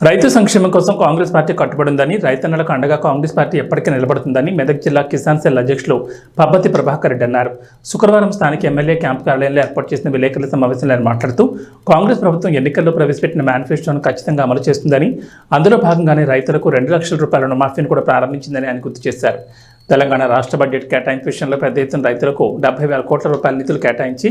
రైతు సంక్షేమం కోసం కాంగ్రెస్ పార్టీ కట్టుబడి ఉందని, రైతన్నలకు అండగా కాంగ్రెస్ పార్టీ ఎప్పటికీ నిలబడుతుందని మెదక్ జిల్లా కిసాన్ సెల్ అధ్యక్షులు పబ్బతి ప్రభాకర్ రెడ్డి అన్నారు. శుక్రవారం స్థానిక ఎమ్మెల్యే క్యాంపు కార్యాలయంలో ఏర్పాటు చేసిన విలేకరుల సమావేశంలో ఆయన మాట్లాడుతూ, కాంగ్రెస్ ప్రభుత్వం ఎన్నికల్లో ప్రవేశపెట్టిన మేనిఫెస్టోను ఖచ్చితంగా అమలు చేస్తుందని, అందులో భాగంగానే రైతులకు 2 లక్షల రూపాయల రుణమాఫీని కూడా ప్రారంభించిందని ఆయన గుర్తు చేశారు. తెలంగాణ రాష్ట్ర బడ్జెట్ కేటాయింపు విషయంలో పెద్ద ఎత్తున రైతులకు 70,000 కోట్ల రూపాయల నిధులు కేటాయించి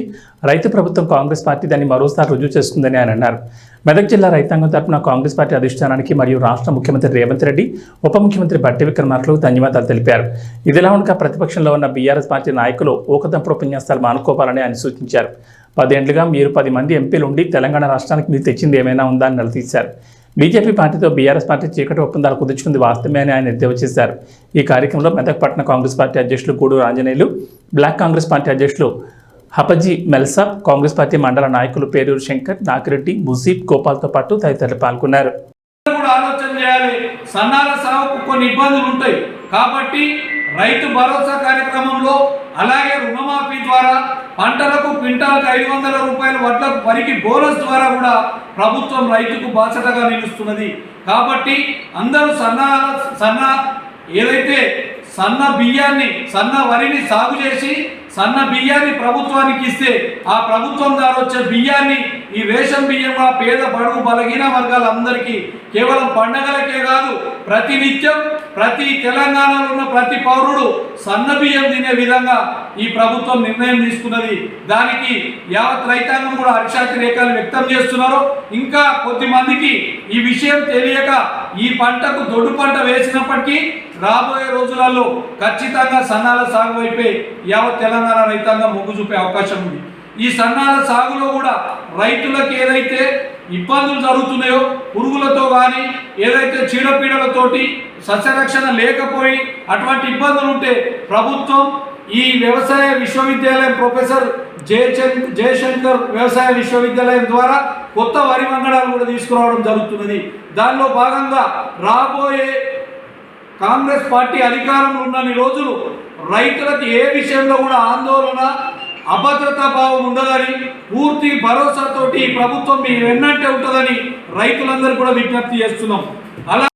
రైతు ప్రభుత్వం కాంగ్రెస్ పార్టీ దాన్ని మరోసారి రుజువు చేసుకుందని ఆయన అన్నారు. మెదక్ జిల్లా రైతాంగం తరపున కాంగ్రెస్ పార్టీ అధిష్టానానికి మరియు రాష్ట్ర ముఖ్యమంత్రి రేవంత్ రెడ్డి, ఉప ముఖ్యమంత్రి బట్టి విక్రమార్కలకు ధన్యవాదాలు తెలిపారు. ఇదిలా ఉండగా ప్రతిపక్షంలో ఉన్న బీఆర్ఎస్ పార్టీ నాయకులు ఊకదంపుడు ఉపన్యాసాలు మానుకోవాలని ఆయన సూచించారు. 10 ఏళ్లుగా మీరు 10 మంది ఎంపీలు ఉండి తెలంగాణ రాష్ట్రానికి మీరు తెచ్చింది ఏమైనా ఉందా అని నిలదీశారు. బీజేపీ పార్టీతో బీఆర్ఎస్ పార్టీ చీకటి ఒప్పందాలు కుదుర్చుకుంది వాస్తవమే అని ఆయన ఎద్దేవా చేశారు. ఈ కార్యక్రమంలో మెదక్ పట్టణ కాంగ్రెస్ పార్టీ అధ్యక్షులు గూడూరు ఆంజనేయులు, బ్లాక్ కాంగ్రెస్ పార్టీ అధ్యక్షులు హపజీ మెల్సాబ్, కాంగ్రెస్ పార్టీ మండల నాయకులు పేరూరు శంకర్, నాగిరెడ్డి, ముజీబ్, గోపాల్తో పాటు తదితరులు పాల్గొన్నారు. ఆలోచన చేయాలి. సన్నాల సాగుకు కొన్ని ఇబ్బందులు ఉంటాయి కాబట్టి రైతు భరోసా కార్యక్రమంలో, అలాగే రుణమాఫీ ద్వారా, పంటలకు క్వింటాల్కి 500 రూపాయల వడ్లకు వరికి బోనస్ ద్వారా కూడా ప్రభుత్వం రైతుకు బాధ్యతగా నిలుస్తున్నది. కాబట్టి అందరూ ఏదైతే సన్న బియ్యాన్ని, సన్న వరిని సాగు చేసి సన్న బియ్యాన్ని ప్రభుత్వానికి ఇస్తే ఆ ప్రభుత్వం ద్వారా వచ్చే బియ్యాన్ని ఈ రేషన్ బియ్యంగా పేద బడుగు బలహీన వర్గాలందరికీ కేవలం పండగలకే కాదు, ప్రతినిత్యం ప్రతి తెలంగాణలో ఉన్న ప్రతి పౌరుడు సన్న బియ్యం తినే విధంగా ఈ ప్రభుత్వం నిర్ణయం తీసుకున్నది. దానికి యావత్ రైతాంగం కూడా హర్షాతిరేకాలు వ్యక్తం చేస్తున్నారు. ఇంకా కొద్ది మందికి ఈ విషయం తెలియక ఈ పంటకు దొడ్డు పంట వేసినప్పటికీ రాబోయే రోజులలో ఖచ్చితంగా సన్నాల సాగు వైపే యావత్ తెలంగాణ రైతాంగం మొగ్గు చూపే అవకాశం ఉంది. ఈ సన్నాల సాగులో కూడా రైతులకు ఏదైతే ఇబ్బందులు జరుగుతున్నాయో, పురుగులతో కానీ ఏదైతే చీడపీడలతోటి సస్యరక్షణ లేకపోయి అటువంటి ఇబ్బందులు ఉంటే ప్రభుత్వం ఈ వ్యవసాయ విశ్వవిద్యాలయం ప్రొఫెసర్ జయశంకర్ వ్యవసాయ విశ్వవిద్యాలయం ద్వారా కొత్త వరి వంగడాలు కూడా తీసుకురావడం జరుగుతున్నది. దానిలో భాగంగా రాబోయే కాంగ్రెస్ పార్టీ అధికారంలో ఉన్నన్ని రోజులు రైతులకు ఏ విషయంలో కూడా ఆందోళన, అభద్రతా భావం ఉండదని, పూర్తి భరోసాతోటి ప్రభుత్వం మీ వెన్నంటే ఉంటుందని రైతులందరూ కూడా విజ్ఞప్తి చేస్తున్నాం. అలాగే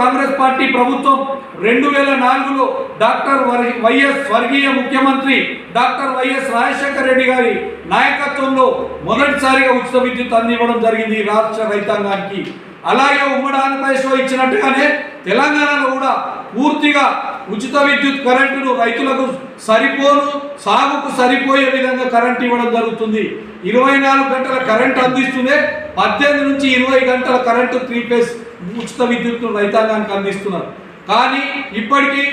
కాంగ్రెస్ పార్టీ ప్రభుత్వం 2004లో డాక్టర్ వైఎస్ స్వర్గీయ ముఖ్యమంత్రి డాక్టర్ వైఎస్ రాజశేఖర రెడ్డి గారి నాయకత్వంలో మొదటిసారిగా ఉచిత విద్యుత్ అందివ్వడం జరిగింది రాష్ట్ర రైతాంగానికి. అలాగే ఉమ్మడి ఆంధ్రప్రదేశ్లో ఇచ్చినట్టుగానే తెలంగాణలో కూడా పూర్తిగా ఉచిత విద్యుత్ కరెంటును రైతులకు సాగుకు సరిపోయే విధంగా కరెంట్ ఇవ్వడం జరుగుతుంది. 24 గంటల కరెంట్ అందిస్తూనే 18 నుంచి 20 గంటల కరెంటు 3 ఫేజ్ ఉచిత విద్యుత్ను రైతాంగానికి అందిస్తున్నారు. కానీ ఇప్పటికీ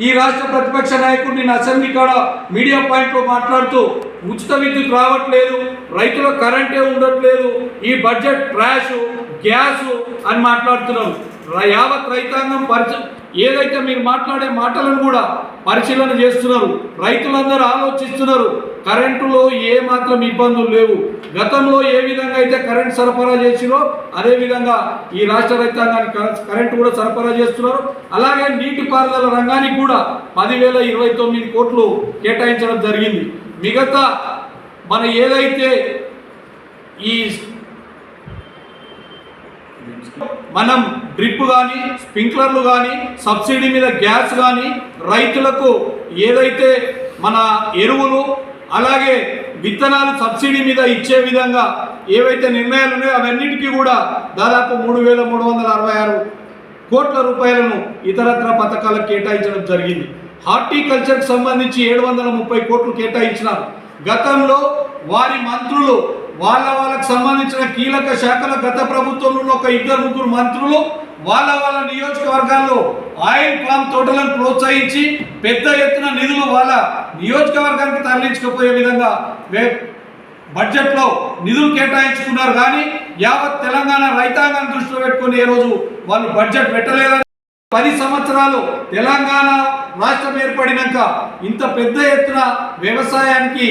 ఈ రాష్ట్ర ప్రతిపక్ష నాయకుడు నిన్న అసెంబ్లీ కాడ మీడియా పాయింట్లో మాట్లాడుతూ ఉచిత విద్యుత్ రావట్లేదు, రైతుల కరెంటే ఉండట్లేదు, ఈ బడ్జెట్ ట్రాష్, గ్యాస్ అని మాట్లాడుతున్నారు. యావత్ రైతాంగం ఏదైతే మీరు మాట్లాడే మాటలను కూడా పరిశీలన చేస్తున్నారు. రైతులందరూ ఆలోచిస్తున్నారు. కరెంటులో ఏ మాత్రం ఇబ్బందులు లేవు. గతంలో ఏ విధంగా అయితే కరెంట్ సరఫరా చేసిరో అదేవిధంగా ఈ రాష్ట్ర రైతాంగానికి కరెంటు కూడా సరఫరా చేస్తున్నారు. అలాగే నీటిపారుదల రంగానికి కూడా 10,029 కోట్లు కేటాయించడం జరిగింది. మిగతా మన ఏదైతే ఈ మనం డ్రిప్ కానీ, స్ప్రింక్లర్లు కానీ, సబ్సిడీ మీద గ్యాస్ కానీ, రైతులకు ఏదైతే మన ఎరువులు అలాగే విత్తనాలు సబ్సిడీ మీద ఇచ్చే విధంగా ఏవైతే నిర్ణయాలు ఉన్నాయో అవన్నిటికీ కూడా దాదాపు 3,366 కోట్ల రూపాయలను ఇతరత్ర పథకాలకు కేటాయించడం జరిగింది. హార్టికల్చర్కి సంబంధించి 730 కోట్లు కేటాయించినారు. గతంలో వారి మంత్రులు వాళ్ళకు సంబంధించిన కీలక శాఖల గత ప్రభుత్వంలో ఒక 2-3 మంత్రులు వాళ్ళ నియోజకవర్గాల్లో ఆయిల్ పామ్ తోటలను ప్రోత్సహించి పెద్ద ఎత్తున నిధులు వాళ్ళ నియోజకవర్గానికి తరలించకపోయే విధంగా బడ్జెట్లో నిధులు కేటాయించుకున్నారు. కానీ యావత్ తెలంగాణ రైతాంగాన్ని దృష్టిలో పెట్టుకుని ఏ రోజు వాళ్ళు బడ్జెట్ పెట్టలేదని 10 సంవత్సరాలు తెలంగాణ రాష్ట్రం ఏర్పడినాక ఇంత పెద్ద ఎత్తున వ్యవసాయానికి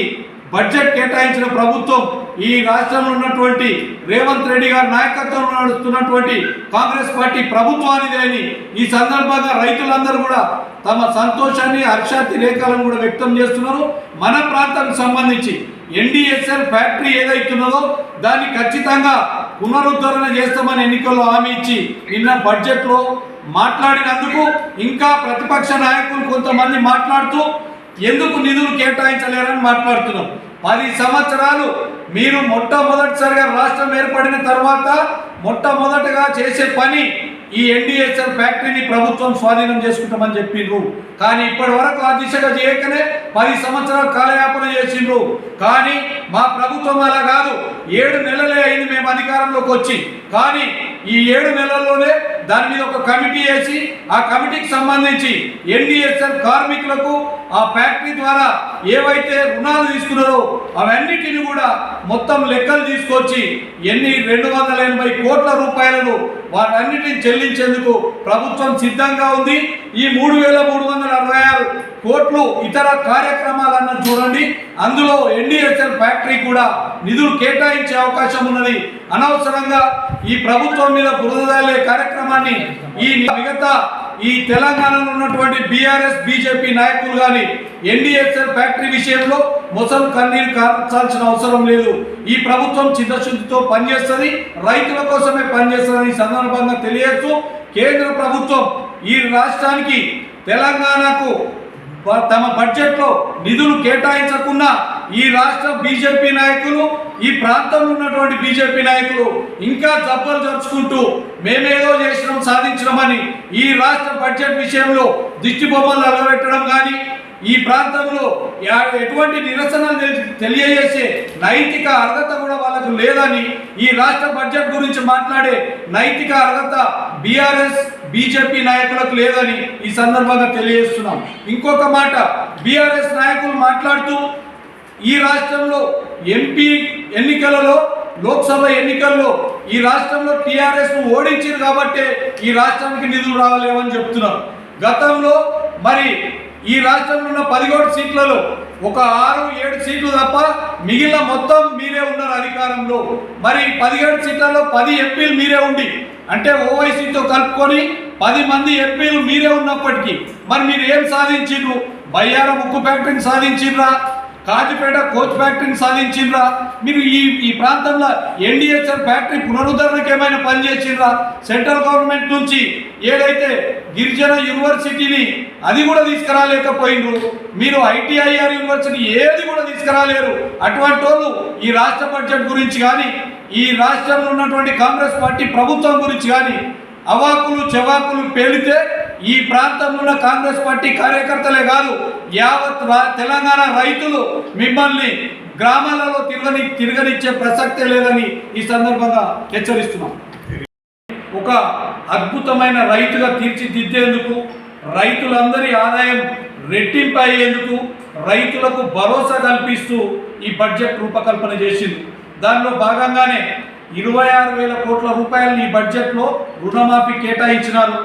బడ్జెట్ కేటాయించిన ప్రభుత్వం ఈ రాష్ట్రంలో ఉన్నటువంటి రేవంత్ రెడ్డి గారి నాయకత్వంలో నడుస్తున్నటువంటి కాంగ్రెస్ పార్టీ ప్రభుత్వానిదే అని ఈ సందర్భంగా రైతులందరూ కూడా తమ సంతోషాన్ని, హర్షాతిరేకాలను కూడా వ్యక్తం చేస్తున్నారు. మన ప్రాంతానికి సంబంధించి NDSL ఫ్యాక్టరీ ఏదైతున్నదో దాన్ని ఖచ్చితంగా పునరుద్ధరణ చేస్తామని ఎన్నికల్లో హామీ ఇచ్చి నిన్న బడ్జెట్లో మాట్లాడినందుకు ఇంకా ప్రతిపక్ష నాయకులు కొంతమంది మాట్లాడుతూ ఎందుకు నిధులు కేటాయించలేరని మాట్లాడుతున్నారు. 10 సంవత్సరాలు మీరు మొట్టమొదటిసారిగా రాష్ట్రం ఏర్పడిన తర్వాత మొట్టమొదటగా చేసే పని ఈ ఎన్డీఎస్ఎల్ ఫ్యాక్టరీని ప్రభుత్వం స్వాధీనం చేసుకుంటామని చెప్పిండ్రు. కానీ ఇప్పటి వరకు ఆ దిశగా చేయకనే 10 సంవత్సరాలు కాలయాపన చేసిండ్రు. కానీ మా ప్రభుత్వం అలా కాదు. 7 నెలలే అయింది మేము అధికారంలోకి వచ్చి. కానీ ఈ 7 నెలల్లోనే దాని మీద ఒక కమిటీ వేసి ఆ కమిటీకి సంబంధించి ఎన్డీఎస్ఎల్ కార్మికులకు ఆ ఫ్యాక్టరీ ద్వారా ఏవైతే రుణాలు తీసుకున్నారో అవన్నిటిని కూడా మొత్తం లెక్కలు తీసుకొచ్చి 280 కోట్ల రూపాయలను వాటన్నిటిని చెల్లించేందుకు ప్రభుత్వం సిద్ధంగా ఉంది. ఈ 3,366 కోట్లు ఇతర కార్యక్రమాలన్న చూడండి. అందులో ఎన్డీఎస్ఎల్ ఫ్యాక్టరీ కూడా నిధులు కేటాయించే అవకాశం ఉన్నది. అనవసరంగా ఈ ప్రభుత్వం మీద బురదలే కార్యక్రమాన్ని ఈ మిగతా ఈ తెలంగాణలో ఉన్నటువంటి బీఆర్ఎస్ బీజేపీ నాయకులు కానీ ఎన్డీఎస్ఎల్ ఫ్యాక్టరీ విషయంలో మొసలు కన్నీరు కార్చాల్సిన అవసరం లేదు. ఈ ప్రభుత్వం చిత్తశుద్ధితో పనిచేస్తుంది, రైతుల కోసమే పనిచేస్తుందని ఈ సందర్భంగా తెలియజేస్తూ కేంద్ర ప్రభుత్వం ఈ రాష్ట్రానికి తెలంగాణకు తమ బడ్జెట్లో నిధులు కేటాయించకుండా ఈ రాష్ట్ర బీజేపీ నాయకులు ఈ ప్రాంతంలో ఉన్నటువంటి బీజేపీ నాయకులు ఇంకా జబ్బలు జరుచుకుంటూ మేమేదో చేసినాం సాధించడమని ఈ రాష్ట్ర బడ్జెట్ విషయంలో దిష్టి బొమ్మలు అలవెట్టడం కానీ ఈ ప్రాంతంలో ఎటువంటి నిరసనలు తెలియజేసే నైతిక అర్హత కూడా వాళ్ళకు లేదని ఈ రాష్ట్ర బడ్జెట్ గురించి మాట్లాడే నైతిక అర్హత బీఆర్ఎస్ బీజేపీ నాయకులకు లేదని ఈ సందర్భంగా తెలియజేస్తున్నాం. ఇంకొక మాట, బీఆర్ఎస్ నాయకులు మాట్లాడుతూ ఈ రాష్ట్రంలో ఎంపీ ఎన్నికలలో లోక్సభ ఎన్నికల్లో ఈ రాష్ట్రంలో టీఆర్ఎస్ ఓడించారు కాబట్టి ఈ రాష్ట్రానికి నిధులు రావాలేమని చెప్తున్నారు. గతంలో మరి ఈ రాష్ట్రంలో ఉన్న 17 సీట్లలో ఒక 6-7 సీట్లు తప్ప మిగిలిన మొత్తం మీరే ఉన్నారు అధికారంలో. మరి 17 సీట్లలో 10 ఎంపీలు మీరే ఉండి అంటే ఓవైసీతో కలుపుకొని 10 మంది ఎంపీలు మీరే ఉన్నప్పటికీ మరి మీరు ఏం సాధించిండ్రు? బయ్యారం ఉక్కు ఫ్యాక్టరీని సాధించిండ్రా? కాజుపేట కోచ్ ఫ్యాక్టరీని సాధించిండ్రా? మీరు ఈ ప్రాంతంలో ఎన్డీఎస్ఎల్ ఫ్యాక్టరీ పునరుద్ధరణకు ఏమైనా పనిచేసిండ్రా? సెంట్రల్ గవర్నమెంట్ నుంచి ఏదైతే గిరిజన యూనివర్సిటీని అది కూడా తీసుకురాలేకపోయినరు. మీరు ఐటీఐఆర్ యూనివర్సిటీ ఏది కూడా తీసుకురాలేరు. అటువంటి వాళ్ళు ఈ రాష్ట్ర బడ్జెట్ గురించి కానీ ఈ రాష్ట్రంలో ఉన్నటువంటి కాంగ్రెస్ పార్టీ ప్రభుత్వం గురించి కానీ అవాకులు చెవాకులు పేలితే ఈ ప్రాంతంలో ఉన్న కాంగ్రెస్ పార్టీ కార్యకర్తలే కాదు యావత్ తెలంగాణ రైతులు మిమ్మల్ని గ్రామాలలో తిరగనిచ్చే ప్రసక్తే లేదని ఈ సందర్భంగా హెచ్చరిస్తున్నాం. ఒక అద్భుతమైన రైతుగా తీర్చిదిద్దేందుకు, రైతులందరి ఆదాయం రెట్టింపు అయ్యేందుకు, రైతులకు భరోసా కల్పిస్తూ ఈ బడ్జెట్ రూపకల్పన చేసింది. దానిలో భాగంగానే 26,000 కోట్ల రూపాయలు ఈ బడ్జెట్లో రుణమాఫీ కేటాయించినారు.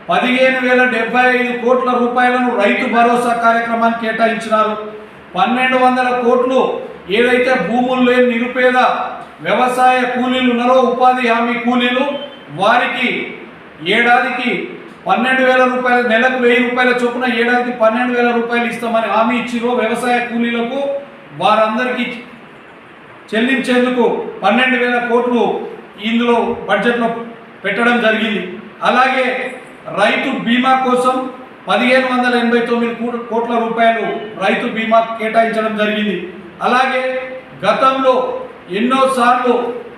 15,075 కోట్ల రూపాయలను రైతు భరోసా కార్యక్రమానికి కేటాయించినారు. 1,200 కోట్లు ఏదైతే భూములు లేని నిరుపేద వ్యవసాయ కూలీలు ఉన్నారో ఉపాధి హామీ కూలీలు వారికి ఏడాదికి 12,000 రూపాయలు, నెలకు 1,000 రూపాయల చొప్పున ఏడాదికి 12,000 రూపాయలు ఇస్తామని హామీ ఇచ్చిరో వ్యవసాయ కూలీలకు వారందరికీ చెల్లించేందుకు 12,000 కోట్లు ఇందులో బడ్జెట్లో పెట్టడం జరిగింది. అలాగే రైతు బీమా కోసం 1,589 కోట్ల రూపాయలు రైతు బీమా కేటాయించడం జరిగింది. అలాగే గతంలో ఎన్నోసార్లు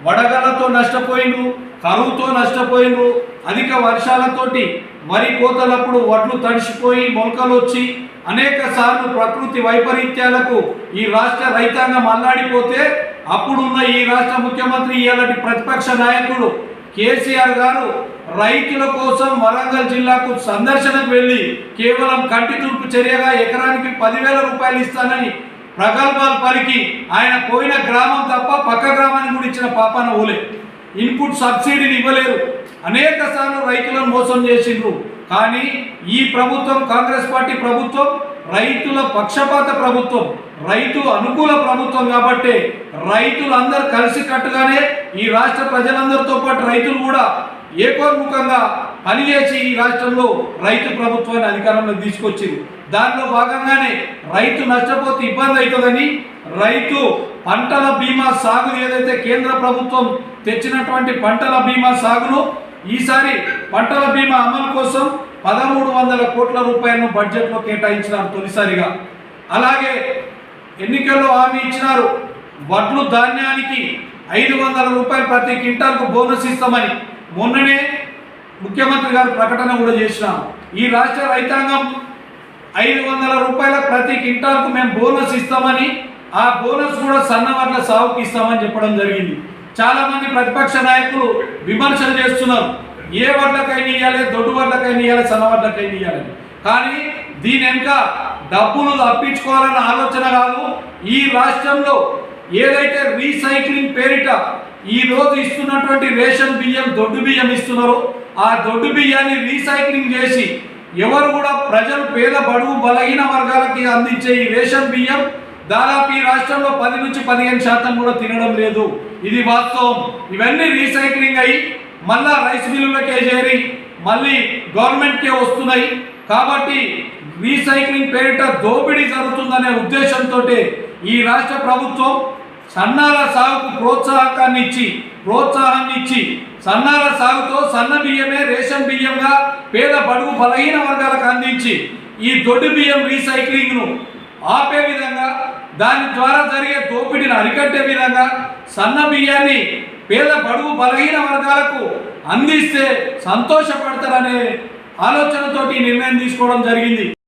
వడగళ్లతో నష్టపోయిండ్రు, కరువుతో నష్టపోయిండ్రు, అధిక వర్షాలతోటి వరి కోతలప్పుడు వడ్లు తడిసిపోయి మొలకలు వచ్చి అనేక సార్లు ప్రకృతి వైపరీత్యాలకు ఈ రాష్ట్ర రైతాంగం అల్లాడిపోతే అప్పుడున్న ఈ రాష్ట్ర ముఖ్యమంత్రి ఇలాంటి ప్రతిపక్ష నాయకుడు కేసీఆర్ గారు రైతుల కోసం వరంగల్ జిల్లాకు సందర్శనకు వెళ్ళి కేవలం కంటి తుడుపు చర్యగా ఎకరానికి 10,000 రూపాయలు ఇస్తానని ప్రగల్భాలు పలికి ఆయన పోయిన గ్రామం తప్ప పక్క గ్రామానికి కూడా ఇచ్చిన పాపాన ఓలే. ఇన్పుట్ సబ్సిడీని ఇవ్వలేరు, అనేక సార్లు రైతులను మోసం చేసిండ్రు. కానీ ఈ ప్రభుత్వం కాంగ్రెస్ పార్టీ ప్రభుత్వం రైతుల పక్షపాత ప్రభుత్వం, రైతు అనుకూల ప్రభుత్వం కాబట్టి రైతులందరూ కలిసికట్టుగానే ఈ రాష్ట్ర ప్రజలందరితో పాటు రైతులు కూడా ఏకోన్ముఖంగా పనిచేసి ఈ రాష్ట్రంలో రైతు ప్రభుత్వాన్ని అధికారంలోకి తీసుకొచ్చింది. దానిలో భాగంగానే రైతు నష్టపోతే ఇబ్బంది అవుతుందని రైతు పంటల బీమా సాగు ఏదైతే కేంద్ర ప్రభుత్వం తెచ్చినటువంటి పంటల బీమా సాగును ఈసారి పంటల బీమా అమలు కోసం 1300 కోట్ల రూపాయలను బడ్జెట్లో కేటాయించినారు తొలిసారిగా. అలాగే ఎన్నికల్లో హామీ ఇచ్చినారు, వడ్లు ధాన్యానికి 500 రూపాయలు ప్రతి క్వింటాల్కు బోనస్ ఇస్తామని మొన్ననే ముఖ్యమంత్రి గారు ప్రకటన కూడా చేసినాం. ఈ రాష్ట్ర రైతాంగం 500 రూపాయల ప్రతి క్వింటాల్కు మేము బోనస్ ఇస్తామని, ఆ బోనస్ కూడా సన్న వడ్ల సాగుకి ఇస్తామని చెప్పడం జరిగింది. చాలా మంది ప్రతిపక్ష నాయకులు విమర్శలు చేస్తున్నారు, ఏ వడ్లకైనా ఇవ్వాలి, దొడ్డు వడ్లకైనా ఇవ్వాలి, సన్న వడ్లకైనా ఇవ్వాలి. కానీ దీని వెనుక డబ్బులు తప్పించుకోవాలన్న ఆలోచన కాదు. ఈ రాష్ట్రంలో ఏదైతే రీసైక్లింగ్ పేరిట ఈ రోజు ఇస్తున్నటువంటి రేషన్ బియ్యం, దొడ్డు బియ్యం ఇస్తున్నారో ఆ దొడ్డు బియ్యాన్ని రీసైక్లింగ్ చేసి ఎవరు కూడా ప్రజలు పేద బడుగు బలహీన వర్గాలకి అందించే ఈ రేషన్ బియ్యం దాదాపు ఈ రాష్ట్రంలో 10 నుంచి 15% కూడా తినడం లేదు. ఇది వాస్తవం. ఇవన్నీ రీసైక్లింగ్ అయ్యి మళ్ళా రైస్ మిల్లులకే చేరి మళ్ళీ గవర్నమెంట్కే వస్తున్నాయి. కాబట్టి రీసైక్లింగ్ పేరిట దోపిడీ జరుగుతుందనే ఉద్దేశంతో ఈ రాష్ట్ర ప్రభుత్వం సన్నాల సాగుకు ప్రోత్సాహాన్ని ఇచ్చి సన్నాల సాగుతో సన్న బియ్యమే రేషన్ బియ్యంగా పేద బడుగు బలహీన వర్గాలకు అందించి ఈ దొడ్డు బియ్యం రీసైక్లింగ్ను ఆపే విధంగా, దాని ద్వారా జరిగే దోపిడీని అరికట్టే విధంగా సన్న బియ్యాన్ని పేద బడుగు బలహీన వర్గాలకు అందిస్తే సంతోషపడతారనే ఆలోచనతోటి నిర్ణయం తీసుకోవడం జరిగింది.